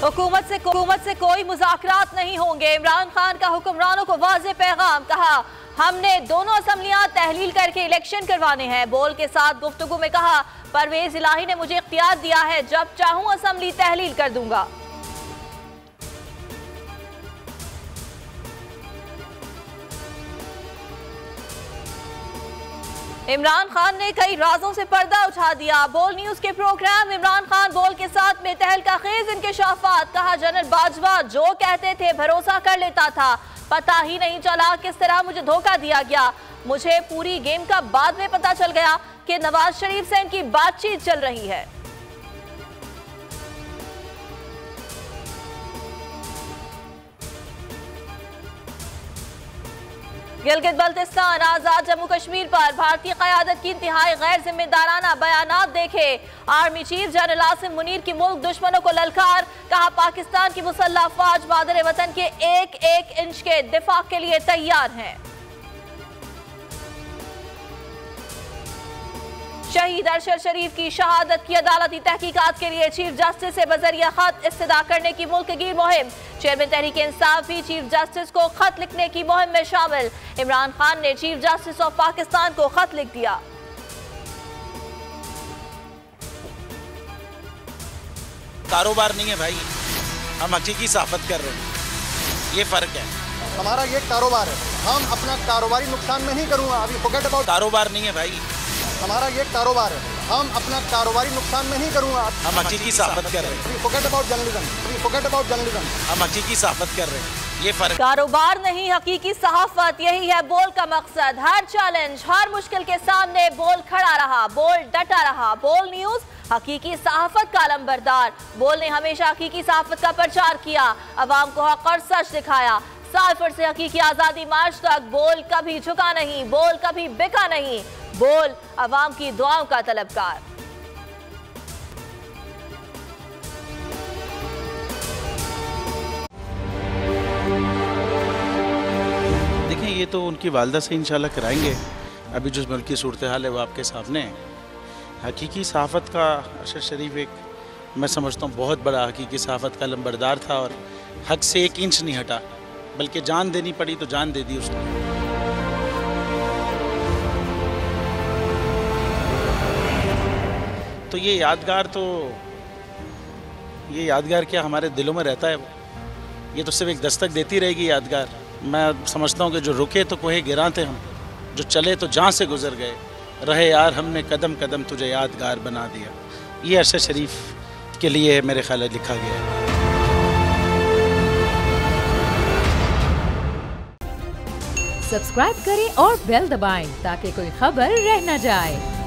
हुकूमत से कोई मुज़ाकरात नहीं होंगे। इमरान खान का हुक्मरानों को वाज़ेह पैगाम। कहा, हमने दोनों असम्बलियां तहलील करके इलेक्शन करवाने हैं। बोल के साथ गुफ्तगू में कहा, परवेज इलाही ने मुझे इख्तियार दिया है, जब चाहूं असम्बली तहलील कर दूंगा। इमरान खान ने कई राजों से पर्दा उठा दिया। बोल न्यूज के प्रोग्राम इमरान खान बोल के साथ में तहलका खेज इंकशाफात। कहा, जनरल बाजवा जो कहते थे भरोसा कर लेता था, पता ही नहीं चला किस तरह मुझे धोखा दिया गया। मुझे पूरी गेम का बाद में पता चल गया कि नवाज शरीफ से इनकी बातचीत चल रही है। गिलगित बल्तिस्तान आजाद जम्मू कश्मीर पर भारतीय क़यादत की इंतहाई गैर जिम्मेदाराना बयानात देखे। Army chief general Asim Munir की मुल्क दुश्मनों को ललकार। कहा, पाकिस्तान की मुसल्लह अफवाज मादर वतन के एक एक इंच के दिफा के लिए तैयार हैं। शहीद अरशद शरीफ की शहादत की अदालती तहकीकात के लिए चीफ जस्टिस से बजरिया खत इस्तदा करने की मुल्क की मुहिम। चेयरमैन तहरीक इंसाफ भी चीफ जस्टिस को खत लिखने की मुहिम में शामिल। इमरान खान ने चीफ जस्टिस ऑफ पाकिस्तान को खत लिख दिया। कारोबार नहीं है भाई, हम हकीकी सहाफत कर रहे हैं, ये फर्क है। हमारा ये कारोबार है, हम अपना कारोबारी नुकसान में नहीं करूंगा। अभी फॉरगेट अबाउट कारोबार नहीं है भाई, हमारा ये कारोबार है, हम अपना कारोबारी नुकसान में नहीं करूंगा। हम हकीकी सहाफत कर रहे हैं। फॉरगेट अबाउट जर्नलिज्म, हम हकीकी सहाफत कर रहे हैं, ये फर्क। कारोबार नहीं, हकीकी सहाफत, यही है बोल का मकसद। हर चैलेंज, हर मुश्किल के सामने बोल खड़ा रहा, बोल डटा रहा। बोल न्यूज हकीकी सहाफत का अलंबरदार। बोल ने हमेशा हकीकी सहाफत का प्रचार किया, अवाम को हक और सच दिखाया। साइफर से हकीकी आजादी मार्च तक बोल कभी झुका नहीं, बोल कभी बिका नहीं। बोल अवाम की दुआओं का तलबगार। देखें, ये तो उनकी वालदा से इंशाल्लाह कराएंगे। अभी जो मुल्क की सूरत हाल है वो आपके सामने है। हकीकी सहाफत का अरशद शरीफ एक, मैं समझता हूँ, बहुत बड़ा हकीकी सहाफत का लंबरदार था और हक से एक इंच नहीं हटा, बल्कि जान देनी पड़ी तो जान दे दी उसने। तो ये यादगार क्या हमारे दिलों में रहता है। ये तो सिर्फ एक दस्तक देती रहेगी यादगार। मैं समझता हूँ कि जो रुके तो कोहे गिरा थे हम, जो चले तो जहाँ से गुजर गए, रहे यार हमने कदम कदम तुझे यादगार बना दिया। ये अरशद शरीफ के लिए मेरे ख्याल में लिखा गया है। सब्सक्राइब करें और बेल दबाएं ताकि कोई खबर रह न जाए।